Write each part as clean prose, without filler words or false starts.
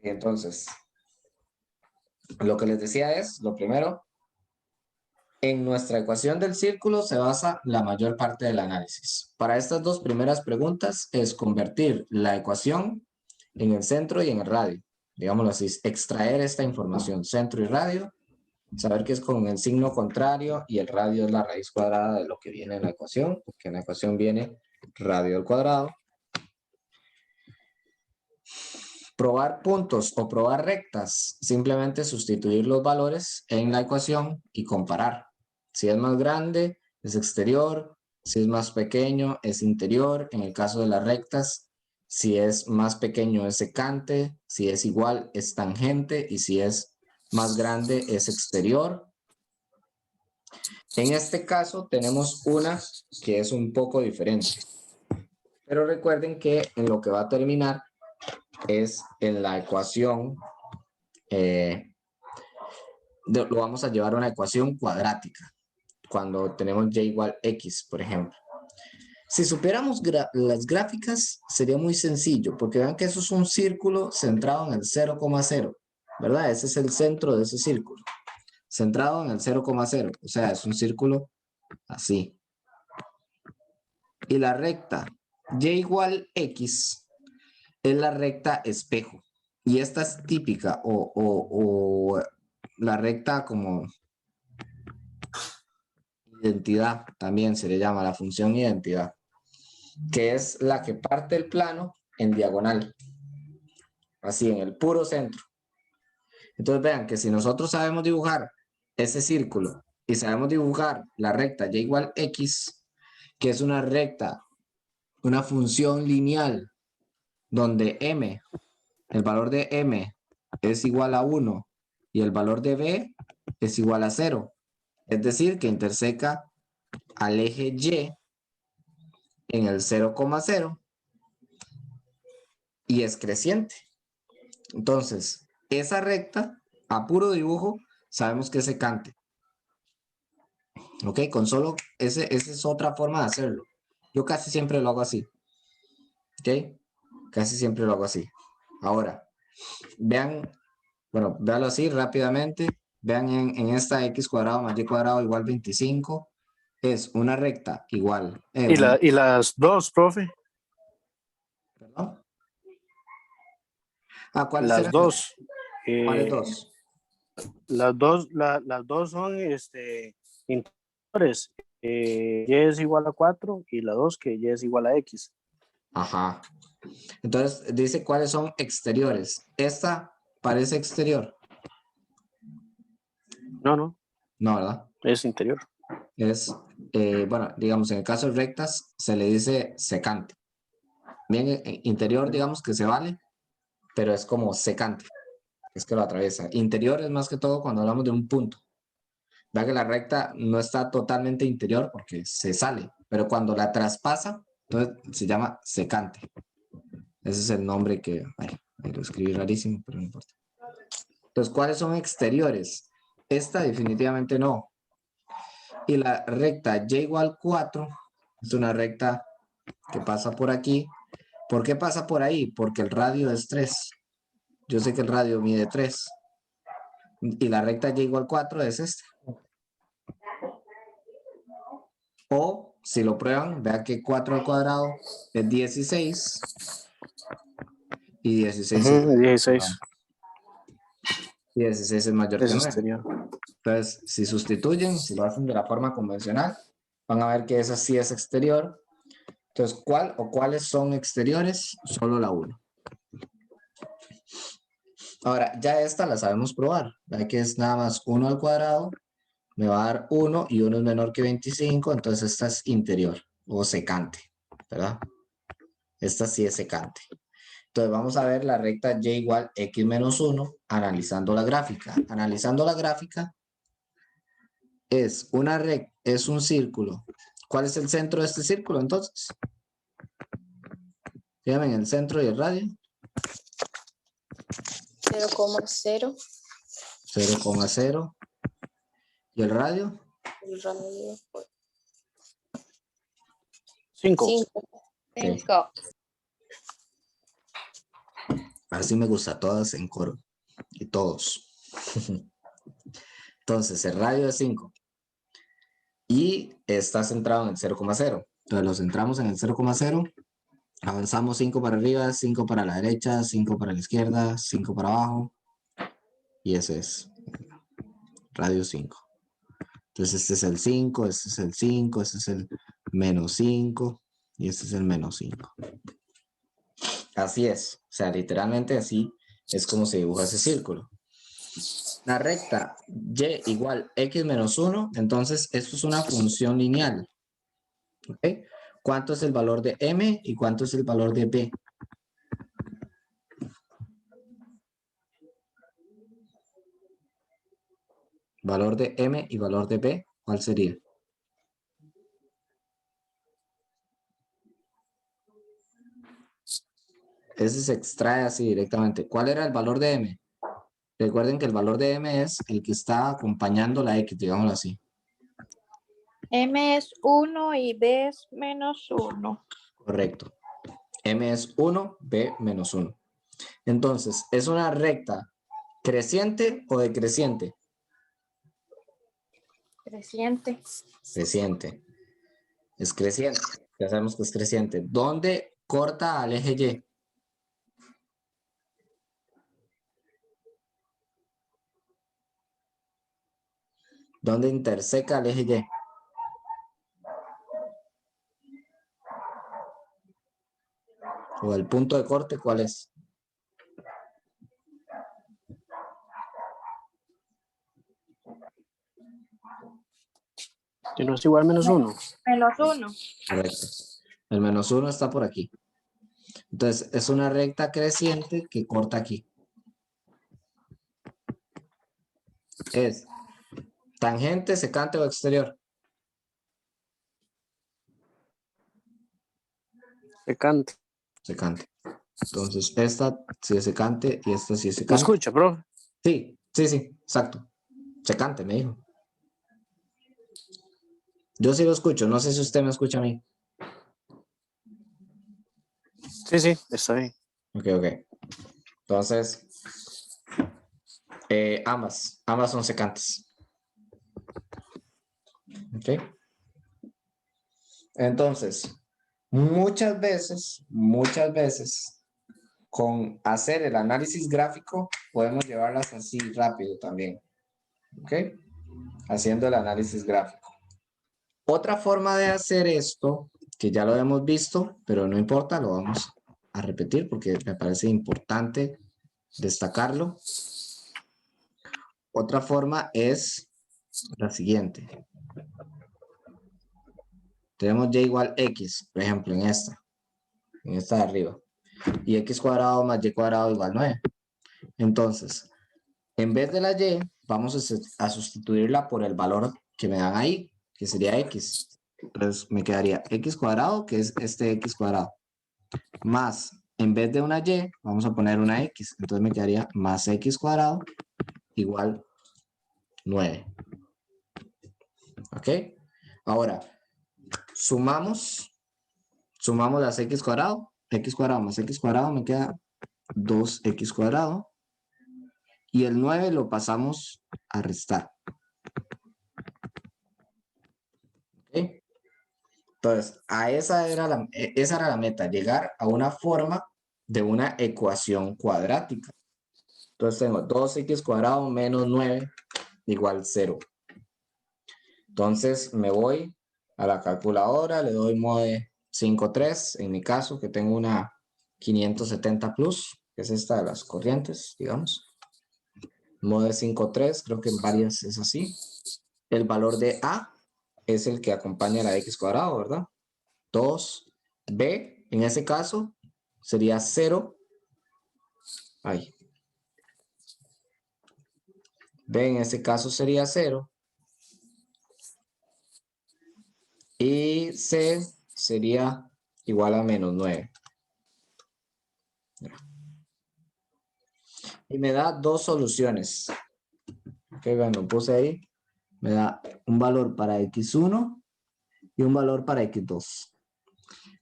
Entonces, lo que les decía es, lo primero, en nuestra ecuación del círculo se basa la mayor parte del análisis. Para estas dos primeras preguntas es convertir la ecuación en el centro y en el radio. Digámoslo así, extraer esta información, centro y radio, saber que es con el signo contrario y el radio es la raíz cuadrada de lo que viene en la ecuación, porque en la ecuación viene radio al cuadrado. Probar puntos o probar rectas, simplemente sustituir los valores en la ecuación y comparar. Si es más grande, es exterior. Si es más pequeño, es interior. En el caso de las rectas, si es más pequeño, es secante. Si es igual, es tangente. Y si es más grande, es exterior. En este caso, tenemos una que es un poco diferente. Pero recuerden que en lo que va a terminar es en la ecuación, lo vamos a llevar a una ecuación cuadrática, cuando tenemos y igual x, por ejemplo. Si supiéramos las gráficas, sería muy sencillo, porque vean que eso es un círculo centrado en el 0,0, ¿verdad? Ese es el centro de ese círculo, centrado en el 0,0, o sea, es un círculo así. Y la recta y igual x es la recta espejo. Y esta es típica, o la recta como identidad, también se le llama la función identidad, que es la que parte el plano en diagonal, así en el puro centro. Entonces vean que si nosotros sabemos dibujar ese círculo y sabemos dibujar la recta y igual x, que es una recta, una función lineal, donde m, el valor de m es igual a 1 y el valor de b es igual a 0. Es decir, que interseca al eje y en el 0,0 y es creciente. Entonces, esa recta, a puro dibujo, sabemos que es secante. ¿Ok? Con solo, esa es otra forma de hacerlo. Yo casi siempre lo hago así. ¿Ok? Casi siempre lo hago así. Ahora, vean, bueno, véanlo así rápidamente. Vean en esta x cuadrado más y cuadrado igual 25. Es una recta igual. ¿Y las dos, profe? ¿Perdón? Ah, ¿cuáles Las eran? dos. ¿Cuáles dos? Las dos son interiores. Y es igual a 4 y la 2 que y es igual a x. Ajá. Entonces dice cuáles son exteriores. Esta parece exterior. No, no, No, ¿verdad? es interior. Es, bueno, digamos, en el caso de rectas se le dice secante. Bien, interior, digamos que se vale, pero es como secante. Es que lo atraviesa. Interior es más que todo cuando hablamos de un punto. Vea que la recta no está totalmente interior porque se sale, pero cuando la traspasa, entonces se llama secante. Ese es el nombre que, ay, lo escribí rarísimo, pero no importa. Entonces, ¿cuáles son exteriores? Esta definitivamente no. Y la recta y igual 4 es una recta que pasa por aquí. ¿Por qué pasa por ahí? Porque el radio es 3. Yo sé que el radio mide 3. Y la recta y igual 4 es esta. O, si lo prueban, vean que 4 al cuadrado es 16. Y 16 es, 16 16 es mayor es que 9. exterior. Entonces, si sustituyen, si lo hacen de la forma convencional, van a ver que esa sí es exterior. Entonces, ¿cuál o cuáles son exteriores? Solo la 1. Ahora, ya esta la sabemos probar. Vean que es nada más 1 al cuadrado. Me va a dar 1 y 1 es menor que 25. Entonces, esta es interior o secante, ¿verdad? Esta sí es secante. Entonces, vamos a ver la recta y igual x menos 1 analizando la gráfica. Analizando la gráfica es una recta, es un círculo. ¿Cuál es el centro de este círculo entonces? Fíjense en el centro y el radio. 0,0. 0,0. ¿Y el radio? El radio. 5. 5. Okay. 5. Así me gusta, todas en coro. Y todos. Entonces, el radio es 5. Y está centrado en el 0,0. Entonces, lo centramos en el 0,0. Avanzamos 5 para arriba, 5 para la derecha, 5 para la izquierda, 5 para abajo. Y ese es radio 5. Entonces, este es el 5, este es el 5, este es el menos 5 y este es el menos 5. Así es. O sea, literalmente así es como se dibuja ese círculo. La recta y igual x menos 1, entonces esto es una función lineal. ¿Ok? ¿Cuánto es el valor de m y cuánto es el valor de b? Valor de m y valor de b, ¿cuál sería? Ese se extrae así directamente. ¿Cuál era el valor de m? Recuerden que el valor de m es el que está acompañando la x, digámoslo así. M es 1 y B es menos 1. Correcto. M es 1, b menos 1. Entonces, ¿es una recta creciente o decreciente? Creciente. Creciente. Es creciente. Ya sabemos que es creciente. ¿Dónde corta al eje Y? ¿Dónde interseca al eje Y? ¿O el punto de corte cuál es? Si no es igual menos 1. Menos 1. Correcto. El menos 1 está por aquí. Entonces, es una recta creciente que corta aquí. Es tangente, secante o exterior. Secante. Secante. Entonces, esta sí es secante y esta sí es ¿Me secante. escucha, profe? Sí, exacto. Secante, me dijo. Yo sí lo escucho, no sé si usted me escucha a mí. Sí, está bien. Ok. Entonces, ambas son secantes. Ok. Entonces, muchas veces, con hacer el análisis gráfico, podemos llevarlas así rápido también. Ok. Haciendo el análisis gráfico. Otra forma de hacer esto, que ya lo hemos visto, pero no importa, lo vamos a repetir porque me parece importante destacarlo. Otra forma es la siguiente. Tenemos y igual x, por ejemplo, en esta de arriba. Y x cuadrado más y cuadrado igual 9. Entonces, en vez de la y, vamos a sustituirla por el valor que me dan ahí, que sería x. Entonces, me quedaría x cuadrado, que es este x cuadrado. Más, en vez de una y, vamos a poner una x. Entonces, me quedaría más x cuadrado igual 9. ¿Ok? Ahora, sumamos las x cuadrado más x cuadrado me queda 2x cuadrado. Y el 9 lo pasamos a restar. ¿Ok? Entonces, esa era la meta, llegar a una forma de una ecuación cuadrática. Entonces tengo 2x cuadrado menos 9 igual 0. Entonces me voy a la calculadora, le doy mode 5.3, en mi caso que tengo una 570 plus, que es esta de las corrientes, digamos. Mode 5.3, creo que en varias es así. El valor de A es el que acompaña a la x cuadrado, ¿verdad? 2b, en ese caso, sería 0. Ay. B en ese caso sería 0. Y C sería igual a menos 9. Y me da dos soluciones. Ok, bueno, puse ahí. Me da un valor para x1 y un valor para x2.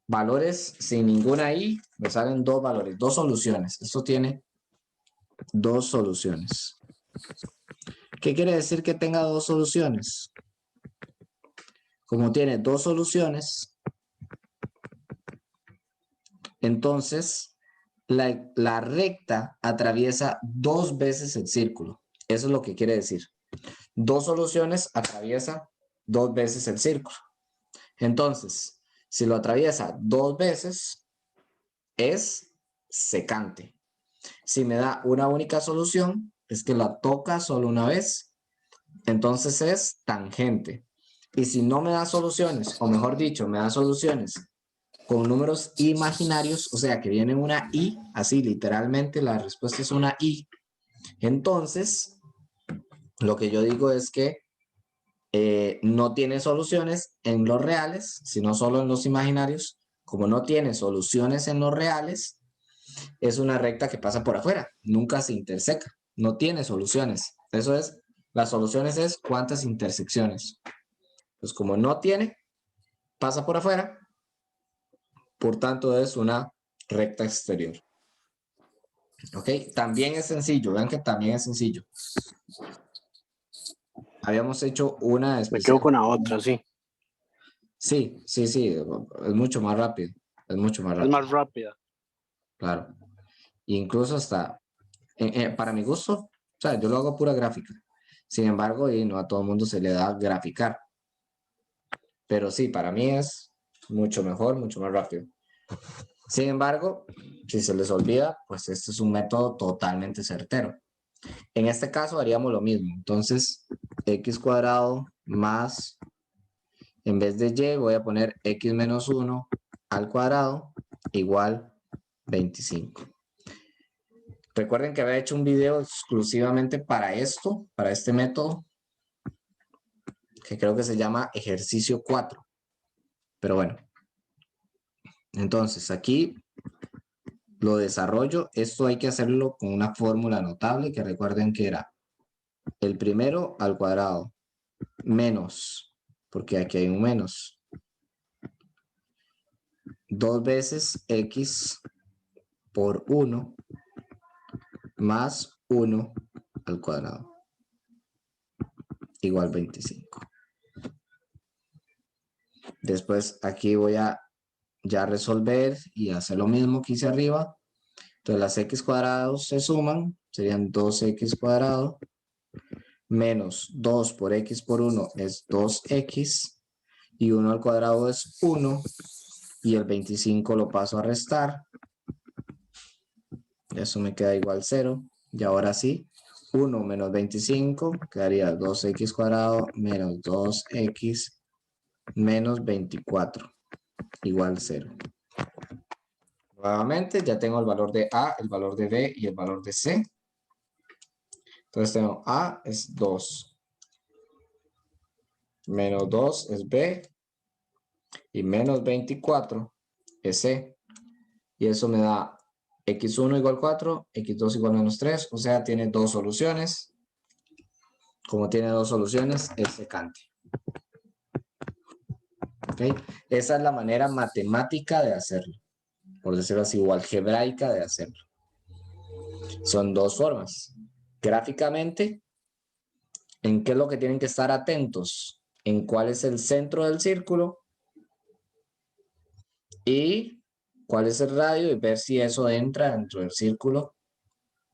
Valores sin ninguna i, me salen dos valores, dos soluciones. Esto tiene dos soluciones. ¿Qué quiere decir que tenga dos soluciones? Como tiene dos soluciones, entonces la recta atraviesa dos veces el círculo. Eso es lo que quiere decir. Dos soluciones atraviesa dos veces el círculo. Entonces, si lo atraviesa dos veces, es secante. Si me da una única solución, es que la toca solo una vez, entonces es tangente. Y si no me da soluciones, o mejor dicho, me da soluciones con números imaginarios, o sea, que viene una i, así literalmente la respuesta es una i, entonces lo que yo digo es que no tiene soluciones en los reales, sino solo en los imaginarios. Como no tiene soluciones en los reales, es una recta que pasa por afuera, nunca se interseca, no tiene soluciones. Eso es, las soluciones es cuántas intersecciones. Pues como no tiene, pasa por afuera, por tanto es una recta exterior. ¿Ok? También es sencillo, vean que también es sencillo. Habíamos hecho una Me especial. quedo con la otra, sí. Sí, es mucho más rápido, es mucho más Es rápido, más rápida. claro. Incluso hasta, para mi gusto, o sea, yo lo hago pura gráfica. Sin embargo, y no a todo el mundo se le da graficar. Pero sí, para mí es mucho mejor, mucho más rápido. Sin embargo, si se les olvida, pues este es un método totalmente certero. En este caso haríamos lo mismo. Entonces, x cuadrado más, en vez de y, voy a poner x menos 1 al cuadrado igual 25. Recuerden que había hecho un video exclusivamente para esto, para este método, que creo que se llama ejercicio 4. Pero bueno, entonces aquí lo desarrollo. Esto hay que hacerlo con una fórmula notable, que recuerden que era el primero al cuadrado menos, porque aquí hay un menos, 2 veces x por 1 más 1 al cuadrado igual 25. Después aquí voy a ya resolver y hacer lo mismo que hice arriba. Entonces las x cuadrados se suman, serían 2x cuadrado menos 2 por x por 1 es 2x y 1 al cuadrado es 1 y el 25 lo paso a restar. Eso me queda igual 0. Y ahora sí, 1 menos 25 quedaría 2x cuadrado menos 2x menos 24 igual 0. Nuevamente ya tengo el valor de A, el valor de B y el valor de C. Entonces tengo A es 2. Menos 2 es B. Y menos 24 es C. Y eso me da x1 igual 4, x2 igual menos 3. O sea, tiene dos soluciones. Como tiene dos soluciones, es secante. ¿Ok? Esa es la manera matemática de hacerlo. Por decirlo así, o algebraica de hacerlo. Son dos formas. Gráficamente, ¿en qué es lo que tienen que estar atentos? En cuál es el centro del círculo y cuál es el radio y ver si eso entra dentro del círculo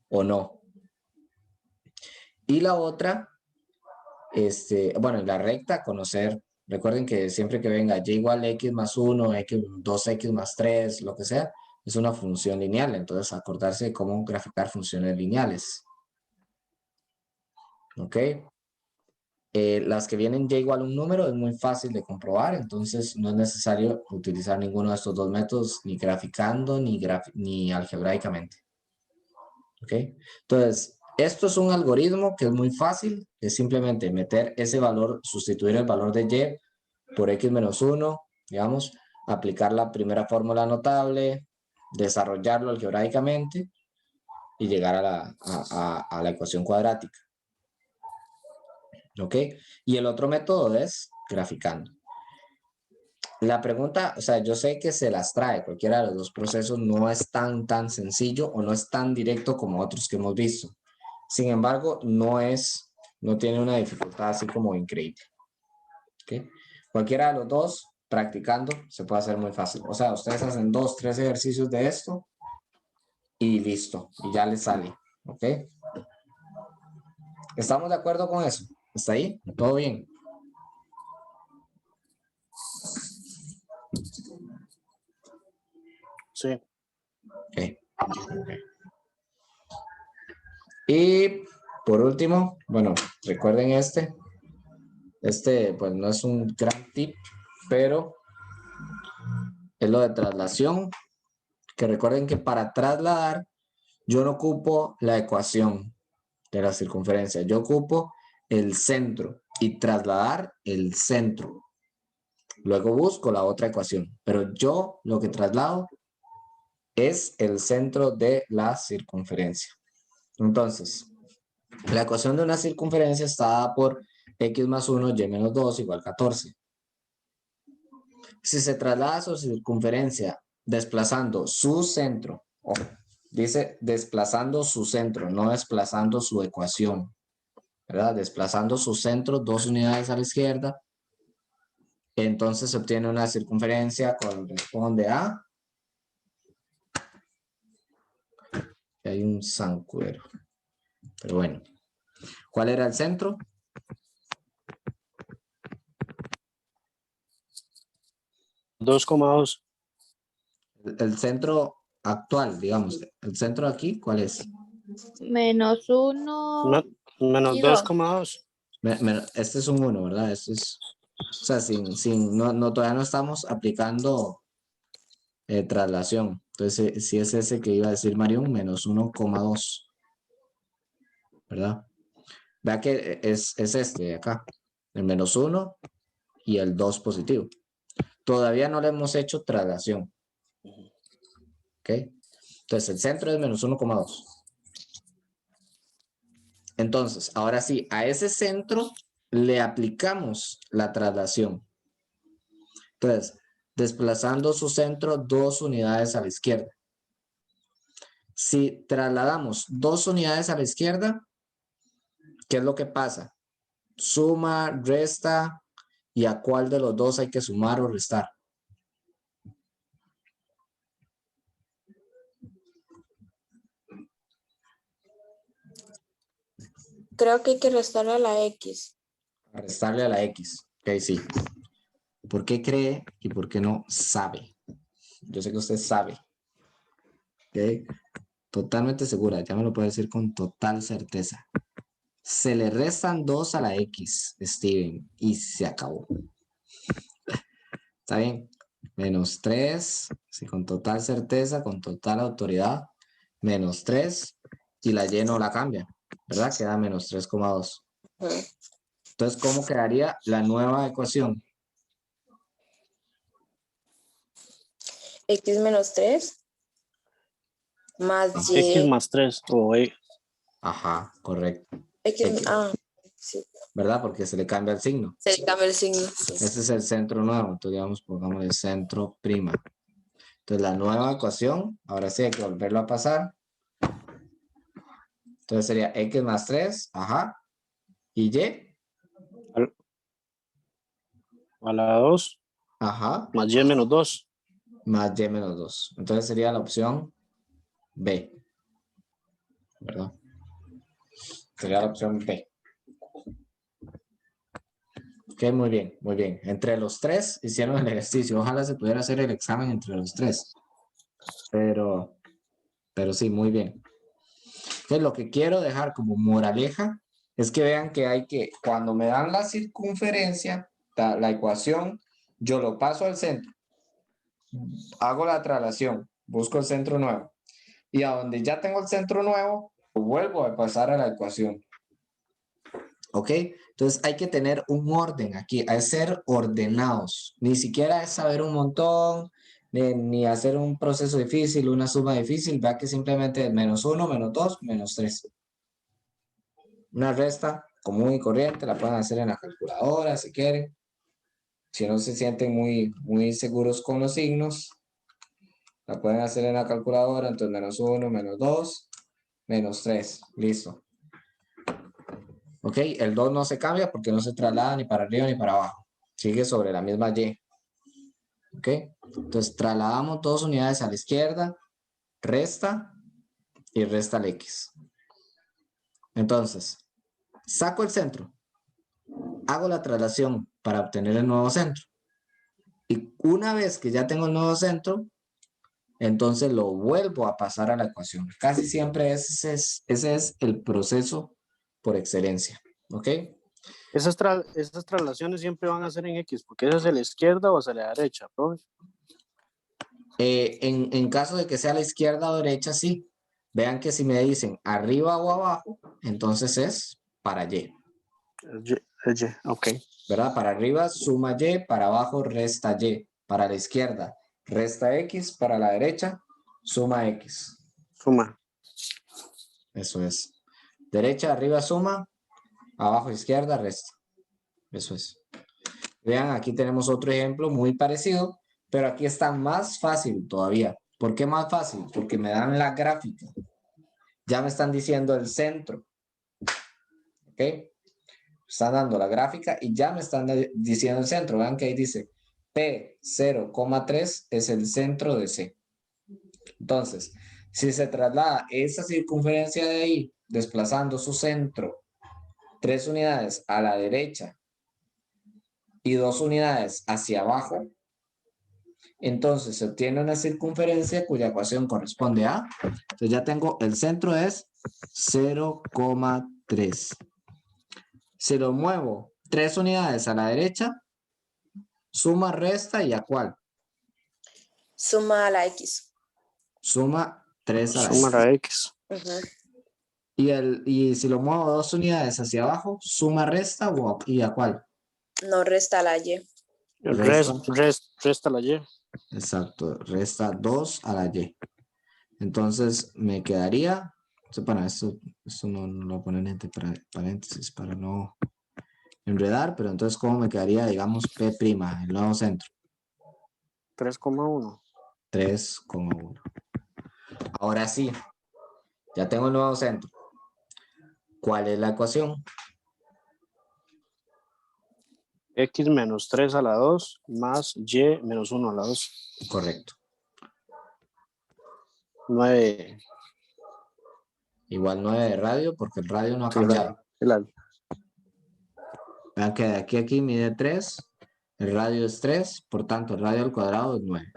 o no. Y la otra, bueno, en la recta, conocer, recuerden que siempre que venga y igual a x más 1, x, 2x más 3, lo que sea, es una función lineal. Entonces, acordarse de cómo graficar funciones lineales. ¿Ok? Las que vienen y igual a un número es muy fácil de comprobar, entonces no es necesario utilizar ninguno de estos dos métodos, ni graficando, ni algebraicamente. ¿Ok? Entonces, esto es un algoritmo que es muy fácil, es simplemente meter ese valor, sustituir el valor de y por x menos 1, digamos, aplicar la primera fórmula notable, desarrollarlo algebraicamente y llegar a la ecuación cuadrática. ¿Ok? Y el otro método es graficando. La pregunta, o sea, yo sé que se las trae, cualquiera de los dos procesos no es tan sencillo o no es tan directo como otros que hemos visto. Sin embargo, no tiene una dificultad así como increíble. ¿Ok? Cualquiera de los dos, practicando, se puede hacer muy fácil. O sea, ustedes hacen 2, 3 ejercicios de esto y listo, y ya les sale. ¿Ok? ¿Estamos de acuerdo con eso? ¿Está ahí? ¿Todo bien? Sí. Ok. Y por último, bueno, recuerden este. Este, pues no es un gran tip, pero es lo de traslación. Que recuerden que para trasladar, yo no ocupo la ecuación de la circunferencia. Yo ocupo el centro y trasladar el centro. Luego busco la otra ecuación. Pero yo lo que traslado es el centro de la circunferencia. Entonces, la ecuación de una circunferencia está dada por x más 1, y menos 2 igual 14. Si se traslada su circunferencia desplazando su centro, dice desplazando su centro, no desplazando su ecuación, ¿verdad? Desplazando su centro 2 unidades a la izquierda, entonces se obtiene una circunferencia que corresponde a... Hay un zancuero, pero bueno. ¿Cuál era el centro? Dos coma dos. El centro actual, digamos. El centro aquí, ¿cuál es? Menos 1 Menos y 2 2. coma dos. Este es un 1, ¿verdad? Este es... O sea, todavía no estamos aplicando traslación. Entonces, si es ese que iba a decir Marión, menos 1,2, ¿verdad? Vea que es este de acá, el menos 1 y el 2 positivo. Todavía no le hemos hecho traslación. ¿Ok? Entonces, el centro es menos 1,2. Entonces, ahora sí, a ese centro le aplicamos la traslación. Entonces, desplazando su centro 2 unidades a la izquierda. Si trasladamos 2 unidades a la izquierda, ¿qué es lo que pasa? Suma, resta, ¿y a cuál de los dos hay que sumar o restar? Creo que hay que restarle a la X. A restarle a la X. Ok, sí. ¿Por qué cree y por qué no sabe? Yo sé que usted sabe. Ok. Totalmente segura, ya me lo puede decir con total certeza. Se le restan 2 a la X, Steven, y se acabó. ¿Está bien? Menos 3, sí, con total certeza, con total autoridad. Menos 3, y la Y no la cambia, ¿verdad? Queda menos 3,2. Entonces, ¿cómo quedaría la nueva ecuación? X menos 3 más X Y. más 3. O Ajá, correcto. X, sí. ¿Verdad? Porque se le cambia el signo. Se le cambia el signo. Sí. Ese es el centro nuevo. Entonces, digamos, pongamos el centro prima. Entonces, la nueva ecuación, ahora sí hay que volverlo a pasar. Entonces, sería X más 3, ajá. Y Y, a la 2 ajá. más Y menos 2. Más Y menos 2. Entonces, sería la opción B. ¿Verdad? Sería la opción B. Ok, muy bien, muy bien. Entre los tres hicieron el ejercicio. Ojalá se pudiera hacer el examen entre los tres. Pero sí, muy bien. Entonces, lo que quiero dejar como moraleja es que vean que cuando me dan la circunferencia, la ecuación, yo lo paso al centro, hago la traslación, busco el centro nuevo. Y a donde ya tengo el centro nuevo, vuelvo a pasar a la ecuación. ¿Ok? Entonces hay que tener un orden aquí, hay que ser ordenados. Ni siquiera es saber un montón, ni hacer un proceso difícil, una suma difícil. Vea que simplemente es menos 1, menos 2, menos 3. Una resta común y corriente, la pueden hacer en la calculadora si quieren. Si no se sienten muy seguros con los signos, la pueden hacer en la calculadora. Entonces, menos 1, menos 2, menos 3. Listo. Ok, el 2 no se cambia porque no se traslada ni para arriba ni para abajo. Sigue sobre la misma Y. Ok, entonces trasladamos 2 unidades a la izquierda, resta y resta el X. Entonces, saco el centro, hago la traslación para obtener el nuevo centro. Y una vez que ya tengo el nuevo centro, entonces lo vuelvo a pasar a la ecuación. Casi siempre ese es el proceso por excelencia. ¿Ok? Esas traslaciones siempre van a ser en X, porque es hacia la izquierda o hacia la derecha, profe. En caso de que sea a la izquierda o derecha, sí. Vean que si me dicen arriba o abajo, entonces es para Y. Ok. ¿Verdad? Para arriba suma Y, para abajo resta Y. Para la izquierda resta X, para la derecha suma X. Suma. Eso es. Derecha, arriba suma, abajo izquierda resta. Eso es. Vean, aquí tenemos otro ejemplo muy parecido, pero aquí está más fácil todavía. ¿Por qué más fácil? Porque me dan la gráfica. Ya me están diciendo el centro. ¿Ok? Están dando la gráfica y ya me están diciendo el centro. Vean que ahí dice P0,3 es el centro de C. Entonces, si se traslada esa circunferencia de ahí, desplazando su centro 3 unidades a la derecha y 2 unidades hacia abajo, entonces se obtiene una circunferencia cuya ecuación corresponde a, entonces ya tengo, el centro es 0,3. Si lo muevo 3 unidades a la derecha, suma, resta y ¿a cuál? Suma a la X. Suma 3 a la Suma X. la X. Ujú. Y si lo muevo 2 unidades hacia abajo, suma, resta y ¿a cuál? No resta la Y. Resta la Y. Exacto, resta 2 a la Y. Entonces me quedaría, bueno, esto no lo ponen entre paréntesis para no enredar, pero entonces ¿cómo me quedaría, digamos, P', el nuevo centro? 3,1. 3,1. Ahora sí, ya tengo el nuevo centro. ¿Cuál es la ecuación? X menos 3 a la 2 más Y menos 1 a la 2. Correcto. 9. Igual 9 de radio porque el radio no ha Sí, cambiado. el Vean que de aquí a aquí mide 3, el radio es 3, por tanto el radio al cuadrado es 9.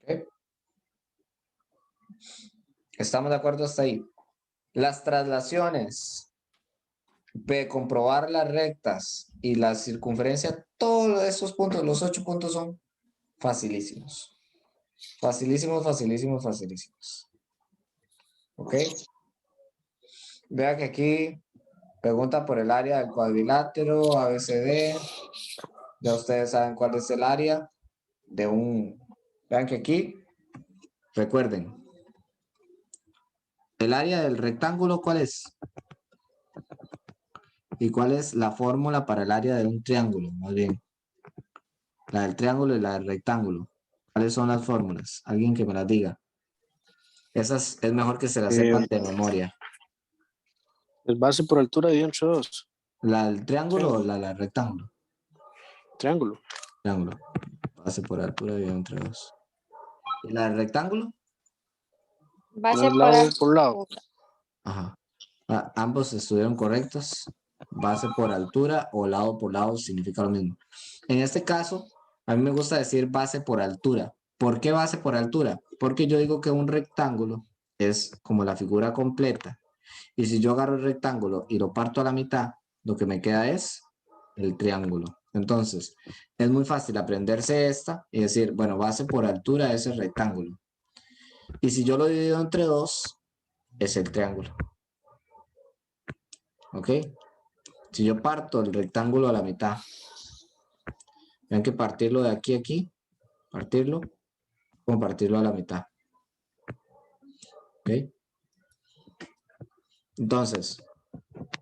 ¿Ok? ¿Estamos de acuerdo hasta ahí? Las traslaciones, comprobar las rectas y la circunferencia, todos esos puntos, los 8 puntos son facilísimos. Facilísimos, facilísimos, facilísimos. ¿Ok? Vea que aquí pregunta por el área del cuadrilátero, ABCD. Ya ustedes saben cuál es el área de un... Vean que aquí, recuerden, el área del rectángulo, ¿cuál es? ¿Y cuál es la fórmula para el área de un triángulo? Más bien, la del triángulo y la del rectángulo. ¿Cuáles son las fórmulas? Alguien que me las diga. Esas es mejor que se las sepan de memoria. Es base por altura dividido entre 2. ¿La del triángulo o la del rectángulo? Triángulo. Triángulo. Base por altura dividido entre 2. ¿Y la del rectángulo? Base por Lado por lado. altura. Ajá. Ambos estuvieron correctos. Base por altura o lado por lado significa lo mismo. En este caso, a mí me gusta decir base por altura. ¿Por qué base por altura? Porque yo digo que un rectángulo es como la figura completa. Y si yo agarro el rectángulo y lo parto a la mitad, lo que me queda es el triángulo. Entonces, es muy fácil aprenderse esta y decir, bueno, base por altura es el rectángulo. Y si yo lo divido entre 2, es el triángulo. ¿Ok? Si yo parto el rectángulo a la mitad, vean que partirlo de aquí a aquí, partirlo, como partirlo a la mitad. ¿Ok? Entonces,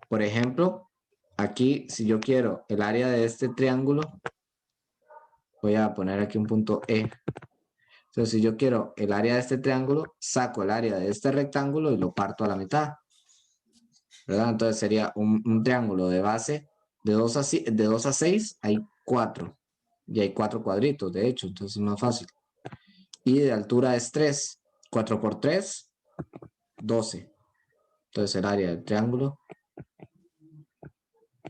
por ejemplo, aquí, si yo quiero el área de este triángulo, voy a poner aquí un punto E. Entonces, si yo quiero el área de este triángulo, saco el área de este rectángulo y lo parto a la mitad, ¿verdad? Entonces sería un triángulo de base de 2 a 6, hay 4. Y hay 4 cuadritos, de hecho, entonces es más fácil. Y de altura es 3. 4 por 3, 12. Entonces el área del triángulo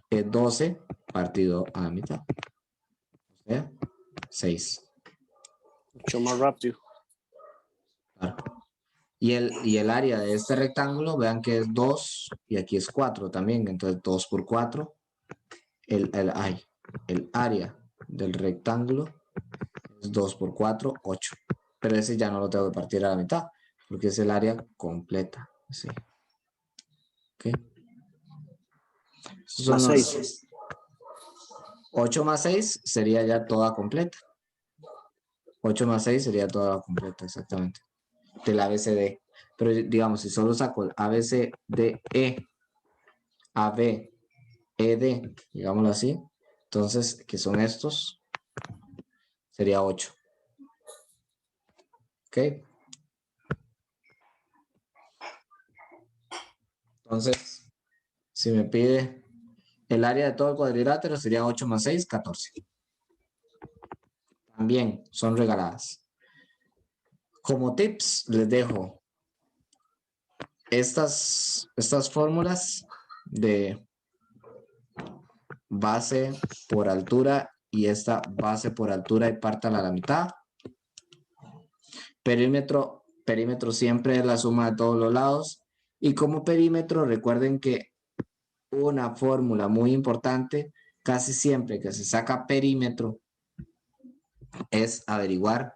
es 12 partido a la mitad. O sea, 6. Mucho más rápido. Claro. Y el área de este rectángulo, vean que es 2 y aquí es 4 también. Entonces 2 por 4. El área del rectángulo es 2 por 4, 8. Pero ese ya no lo tengo que partir a la mitad, porque es el área completa. Sí. ¿Ok? Esos son Más los 6. 8 más 6 sería ya toda completa. 8 más 6 sería toda completa, exactamente. Del ABCD. Pero digamos, si solo saco el ABCDE, AB, ED, digámoslo así, entonces, que son estos, sería 8. ¿Ok? Entonces, si me pide el área de todo el cuadrilátero, sería 8 más 6, 14. También son regaladas. Como tips, les dejo estas fórmulas de base por altura y esta base por altura y pártala a la mitad. Perímetro siempre es la suma de todos los lados. Y como perímetro, recuerden que una fórmula muy importante, casi siempre que se saca perímetro, es averiguar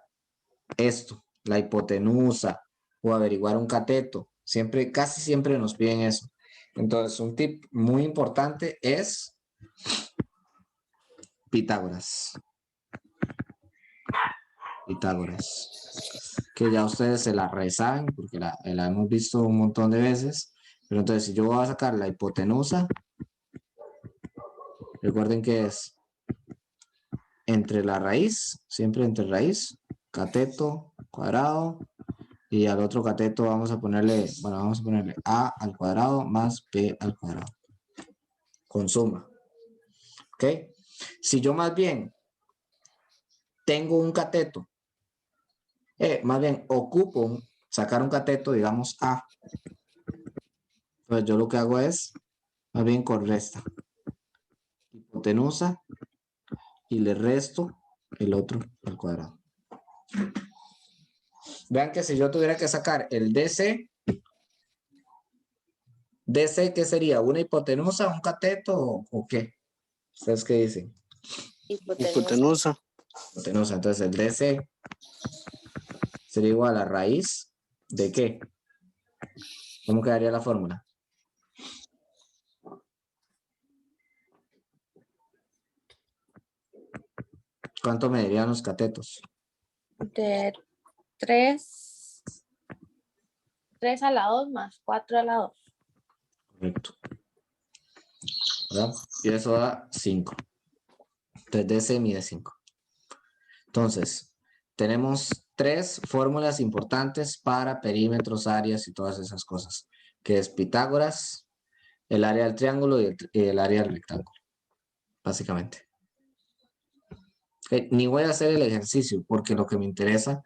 esto, la hipotenusa o averiguar un cateto. Siempre, casi siempre nos piden eso. Entonces, un tip muy importante es Pitágoras. Pitágoras. Que ya ustedes se la resaben porque la hemos visto un montón de veces. Pero entonces, si yo voy a sacar la hipotenusa, recuerden que es entre la raíz, siempre entre raíz, cateto, cuadrado, y al otro cateto vamos a ponerle, bueno, vamos a ponerle a al cuadrado más b al cuadrado. Con suma. ¿Ok? Si yo más bien tengo un cateto, más bien ocupo sacar un cateto, digamos a, pues yo lo que hago es, más bien con resta, hipotenusa, y le resto el otro al cuadrado. Vean que si yo tuviera que sacar el DC, ¿qué sería? ¿Una hipotenusa, un cateto o qué? ¿Ustedes qué dicen? Hipotenusa. Hipotenusa. Entonces el DC sería igual a raíz de ¿qué? ¿Cómo quedaría la fórmula? ¿Cuánto medirían los catetos? De 3 a la 2 más 4 a la 2. Correcto. ¿Verdad? Y eso da 5. Entonces DC mide 5. Entonces, tenemos 3 fórmulas importantes para perímetros, áreas y todas esas cosas, que es Pitágoras, el área del triángulo y el área del rectángulo, básicamente. Ni voy a hacer el ejercicio porque lo que me interesa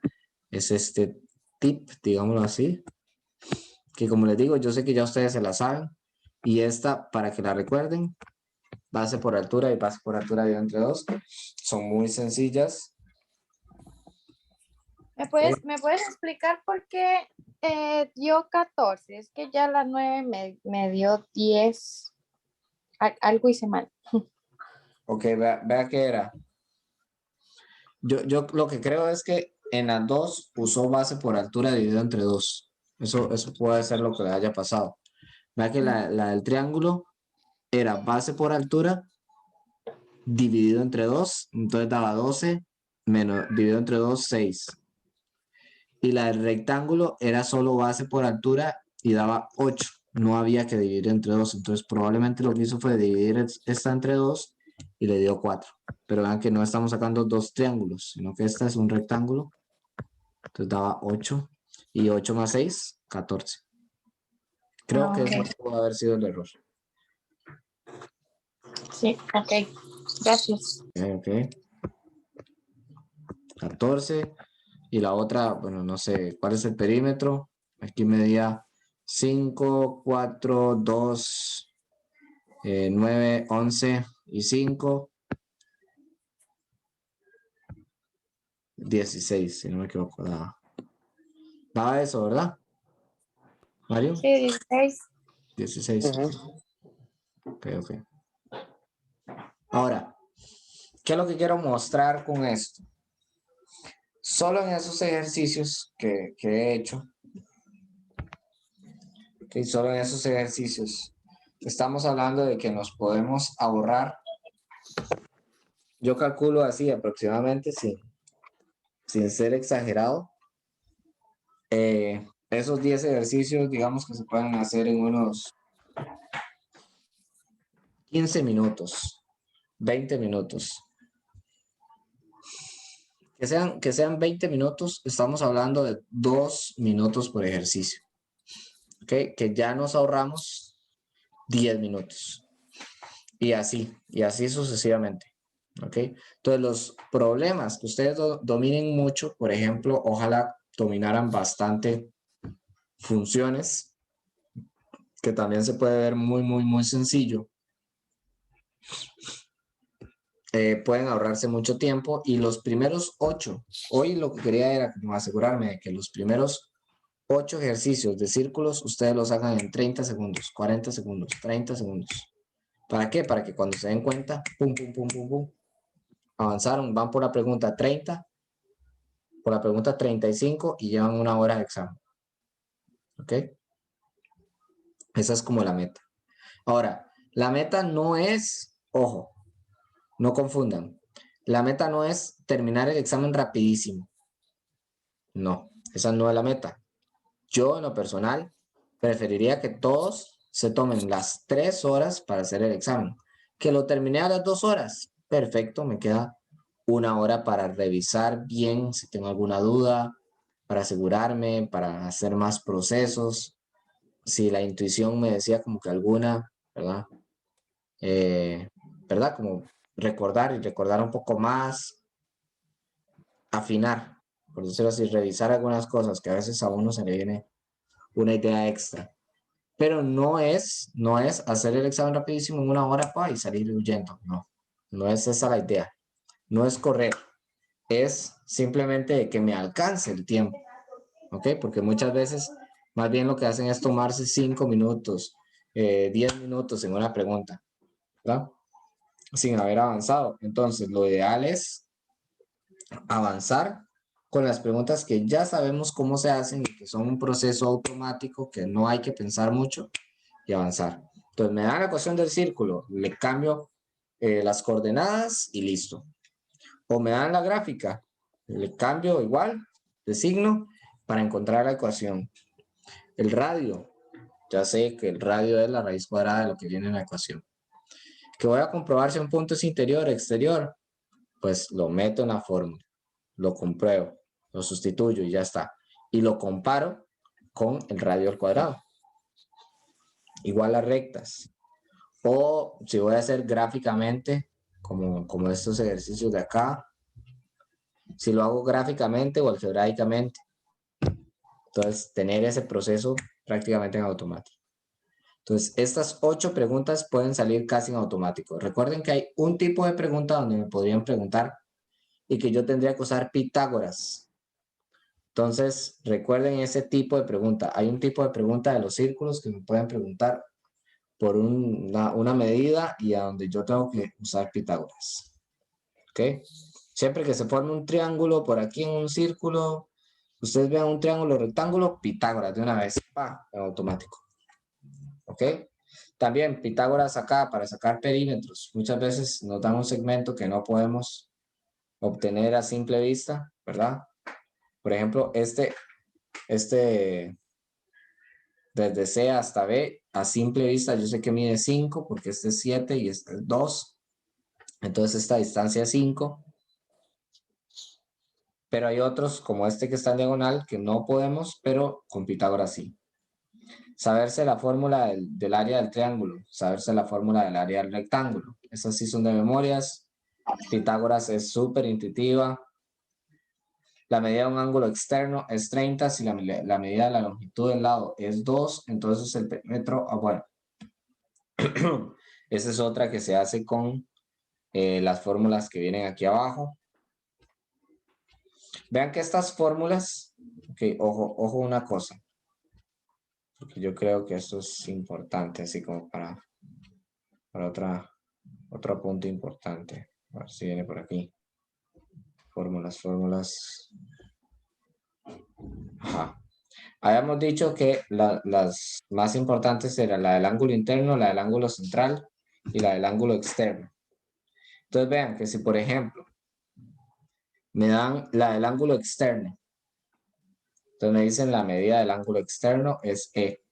es este tip, digámoslo así, que como les digo, yo sé que ya ustedes se la saben, y esta, para que la recuerden, base por altura y base por altura dividido entre 2, son muy sencillas. ¿Me puedes explicar por qué dio 14? Es que ya la 9 me dio 10. Algo hice mal. Ok, vea qué era. Yo lo que creo es que en las 2 usó base por altura dividido entre 2. Eso puede ser lo que le haya pasado. Vea que la del triángulo era base por altura dividido entre 2, entonces daba 12, menos dividido entre 2, 6. Y la del rectángulo era solo base por altura y daba 8. no había que dividir entre 2. Entonces, probablemente lo que hizo fue dividir esta entre 2 y le dio 4. Pero vean que no estamos sacando 2 triángulos, sino que esta es un rectángulo. Entonces daba 8. Y 8 más 6, 14. Creo que eso Ok. pudo haber sido el error. Sí, ok. Gracias. Ok. 14. Y la otra, bueno, no sé, ¿cuál es el perímetro? Aquí medía 5, 4, 2, 9, 11 y 5. 16, si no me equivoco. Daba eso, ¿verdad? Mario, Sí, 16. 16. Ujú. Ok, ok. Ahora, ¿qué es lo que quiero mostrar con esto? Solo en esos ejercicios que he hecho, okay, solo en esos ejercicios, estamos hablando de que nos podemos ahorrar. Yo calculo así aproximadamente, sin ser exagerado, esos 10 ejercicios, digamos que se pueden hacer en unos 15 minutos, 20 minutos. Que sean 20 minutos, estamos hablando de 2 minutos por ejercicio. ¿Ok? Que ya nos ahorramos 10 minutos. Y así sucesivamente. ¿Ok? Entonces, los problemas que ustedes dominen mucho, por ejemplo, ojalá dominaran bastante funciones, que también se puede ver muy, muy, muy sencillo. Pueden ahorrarse mucho tiempo y los primeros 8, hoy lo que quería era como asegurarme de que los primeros 8 ejercicios de círculos ustedes los hagan en 30 segundos, 40 segundos, 30 segundos. ¿Para qué? Para que cuando se den cuenta, pum, pum, pum, pum, pum, avanzaron, van por la pregunta 30, por la pregunta 35 y llevan una hora de examen. ¿Ok? Esa es como la meta. Ahora, la meta no es, ojo, no confundan, la meta no es terminar el examen rapidísimo. No, esa no es la meta. Yo, en lo personal, preferiría que todos se tomen las 3 horas para hacer el examen. Que lo termine a las 2 horas. Perfecto, me queda una hora para revisar bien si tengo alguna duda, para asegurarme, para hacer más procesos. Si la intuición me decía como que alguna, ¿verdad? ¿Verdad? Como recordar y recordar un poco más, afinar, por decirlo así, revisar algunas cosas que a veces a uno se le viene una idea extra. Pero no es hacer el examen rapidísimo en una hora y salir huyendo. No, no es esa la idea. No es correr. Es simplemente que me alcance el tiempo. ¿Ok? Porque muchas veces más bien lo que hacen es tomarse 5 minutos, 10 minutos en una pregunta, ¿verdad? Sin haber avanzado. Entonces, lo ideal es avanzar con las preguntas que ya sabemos cómo se hacen y que son un proceso automático que no hay que pensar mucho y avanzar. Entonces me da la ecuación del círculo, le cambio las coordenadas y listo. O me dan la gráfica, le cambio igual de signo para encontrar la ecuación. El radio, ya sé que el radio es la raíz cuadrada de lo que viene en la ecuación. Que voy a comprobar si un punto es interior o exterior, pues lo meto en la fórmula, lo compruebo, lo sustituyo y ya está. Y lo comparo con el radio al cuadrado. Igual a rectas. O si voy a hacer gráficamente, como estos ejercicios de acá, si lo hago gráficamente o algebraicamente. Entonces, tener ese proceso prácticamente en automático. Entonces, estas 8 preguntas pueden salir casi en automático. Recuerden que hay un tipo de pregunta donde me podrían preguntar y que yo tendría que usar Pitágoras. Entonces, recuerden ese tipo de pregunta. Hay un tipo de pregunta de los círculos que me pueden preguntar por una medida y a donde yo tengo que usar Pitágoras. ¿Ok? Siempre que se forme un triángulo por aquí en un círculo, ustedes vean un triángulo rectángulo, Pitágoras de una vez, pa, en automático. ¿Ok? También Pitágoras acá para sacar perímetros. Muchas veces nos dan un segmento que no podemos obtener a simple vista, ¿verdad? Por ejemplo, este desde C hasta B, a simple vista yo sé que mide 5 porque este es 7 y este es 2. Entonces esta distancia es 5. Pero hay otros como este que está en diagonal que no podemos, pero con Pitágoras sí. Saberse la fórmula del área del triángulo, saberse la fórmula del área del rectángulo. Esas sí son de memorias. Pitágoras es súper intuitiva. La medida de un ángulo externo es 30. Si la medida de la longitud del lado es 2, entonces el perímetro, bueno. Esa es otra que se hace con las fórmulas que vienen aquí abajo. Vean que estas fórmulas, ok, ojo una cosa, porque yo creo que esto es importante, así como para otro punto importante. A ver si viene por aquí. Fórmulas. Ajá. Habíamos dicho que las más importantes eran la del ángulo interno, la del ángulo central y la del ángulo externo. Entonces vean que si por ejemplo me dan la del ángulo externo, entonces me dicen la medida del ángulo externo es E.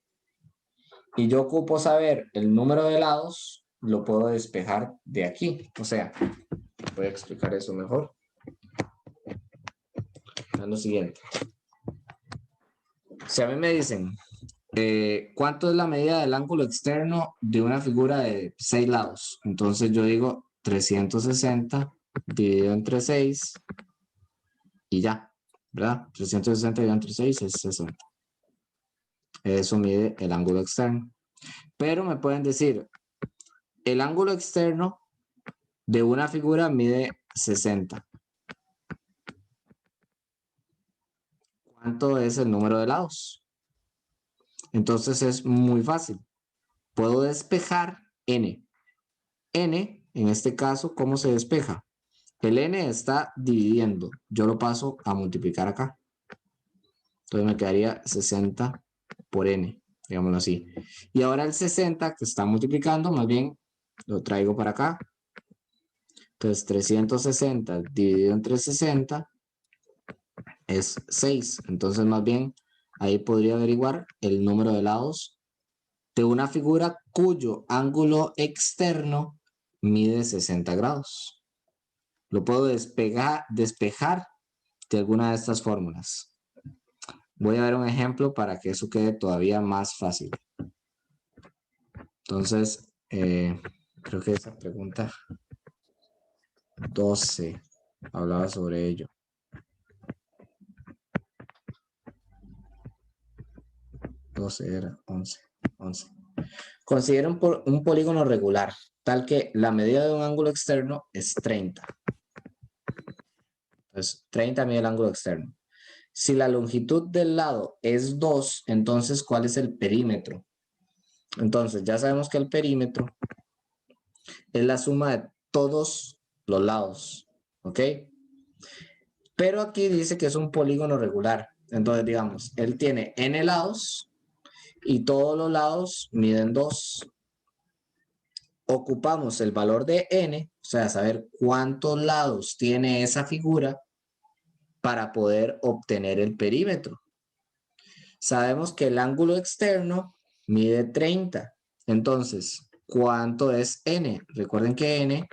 Y yo ocupo saber el número de lados, lo puedo despejar de aquí. O sea, voy a explicar eso mejor. Es lo siguiente. Si a mí me dicen, ¿cuánto es la medida del ángulo externo de una figura de 6 lados? Entonces yo digo 360 dividido entre 6 y ya, ¿verdad? 360 dividido entre 6 es 60. Eso mide el ángulo externo. Pero me pueden decir, el ángulo externo de una figura mide 60. ¿Cuánto es el número de lados? Entonces es muy fácil. Puedo despejar n. N, en este caso, ¿cómo se despeja? El n está dividiendo. Yo lo paso a multiplicar acá. Entonces me quedaría 60 por n, digámoslo así. Y ahora el 60 que está multiplicando, más bien lo traigo para acá. Entonces 360 dividido entre 60 es 6. Entonces más bien ahí podría averiguar el número de lados de una figura cuyo ángulo externo mide 60 grados. Lo puedo despejar de alguna de estas fórmulas. Voy a ver un ejemplo para que eso quede todavía más fácil. Entonces, creo que esa pregunta 12 hablaba sobre ello. 12 era 11. Considera un polígono regular, tal que la medida de un ángulo externo es 30. Entonces, 30 mide el ángulo externo. Si la longitud del lado es 2, entonces, ¿cuál es el perímetro? Entonces, ya sabemos que el perímetro es la suma de todos los lados, ¿ok? Pero aquí dice que es un polígono regular. Entonces, digamos, él tiene n lados y todos los lados miden 2. Ocupamos el valor de n, o sea, saber cuántos lados tiene esa figura para poder obtener el perímetro. Sabemos que el ángulo externo mide 30. Entonces, ¿cuánto es n? Recuerden que n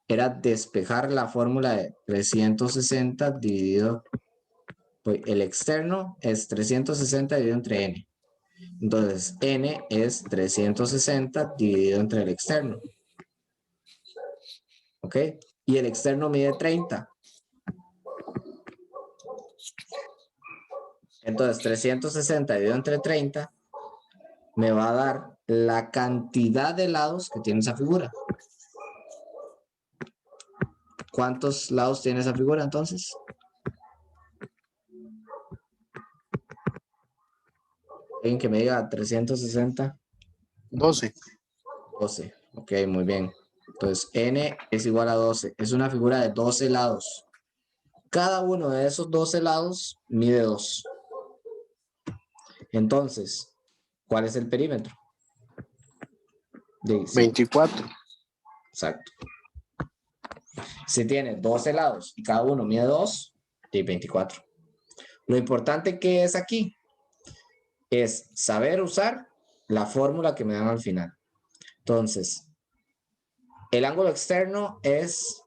era despejar la fórmula de 360 dividido, pues el externo es 360 dividido entre n. Entonces, n es 360 dividido entre el externo. ¿Ok? Y el externo mide 30. Entonces, 360 dividido entre 30 me va a dar la cantidad de lados que tiene esa figura. ¿Cuántos lados tiene esa figura entonces? Alguien que me diga 360. 12. 12. Ok, muy bien. Entonces, n es igual a 12. Es una figura de 12 lados. Cada uno de esos 12 lados mide 2. Entonces, ¿cuál es el perímetro? Dice, 24. exacto. Si tiene 12 lados y cada uno mide 2, de 24. Lo importante que es aquí, es saber usar la fórmula que me dan al final. Entonces, el ángulo externo es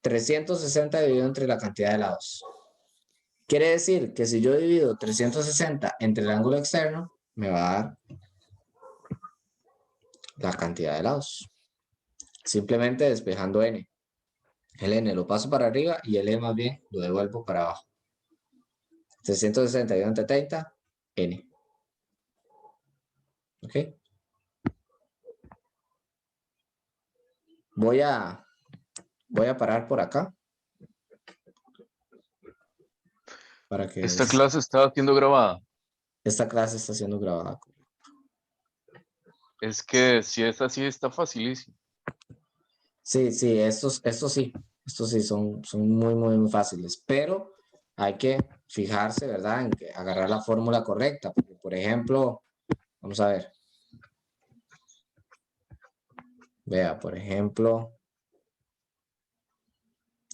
360 dividido entre la cantidad de lados. Quiere decir que si yo divido 360 entre el ángulo externo, me va a dar la cantidad de lados. Simplemente despejando n. El n lo paso para arriba y el e más bien lo devuelvo para abajo. 360 dividido entre 30, n. ¿Ok? Voy a parar por acá. Para que Esta clase está siendo grabada. esta clase está siendo grabada. Es que si es así, está facilísimo. Sí, sí, estos sí son muy, muy fáciles, pero hay que fijarse, ¿verdad? En que agarrar la fórmula correcta, porque, por ejemplo, vamos a ver. Vea, por ejemplo,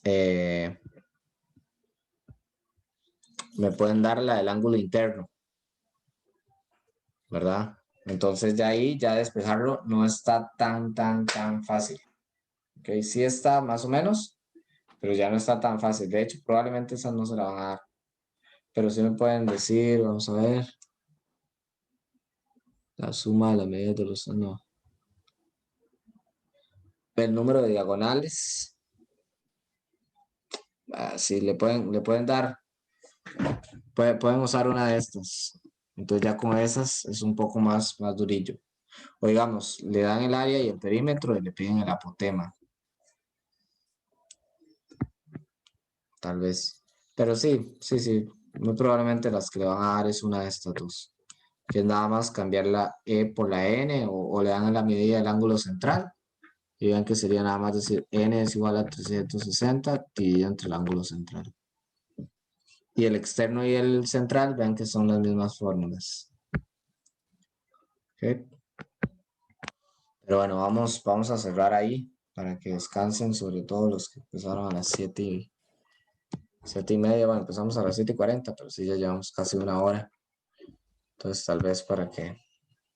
me pueden dar la del ángulo interno, ¿verdad? Entonces de ahí ya despejarlo no está tan fácil. Ok, sí está más o menos, pero ya no está tan fácil. De hecho, probablemente esas no se la van a dar. Pero sí me pueden decir, vamos a ver. La suma de las medidas de los... No. El número de diagonales. Sí, le pueden dar. Pueden usar una de estas. Entonces ya con esas es un poco más durillo. O digamos, le dan el área y el perímetro y le piden el apotema. Tal vez. Pero sí. Muy probablemente las que le van a dar es una de estas dos. Que es nada más cambiar la E por la N o le dan la medida del ángulo central. Y vean que sería nada más decir N es igual a 360 dividido entre el ángulo central. Y el externo y el central, vean que son las mismas fórmulas. ¿Okay? Pero bueno, vamos a cerrar ahí para que descansen, sobre todo los que empezaron a las 7:30. Bueno, empezamos a las 7:40, pero sí ya llevamos casi una hora. Entonces tal vez para que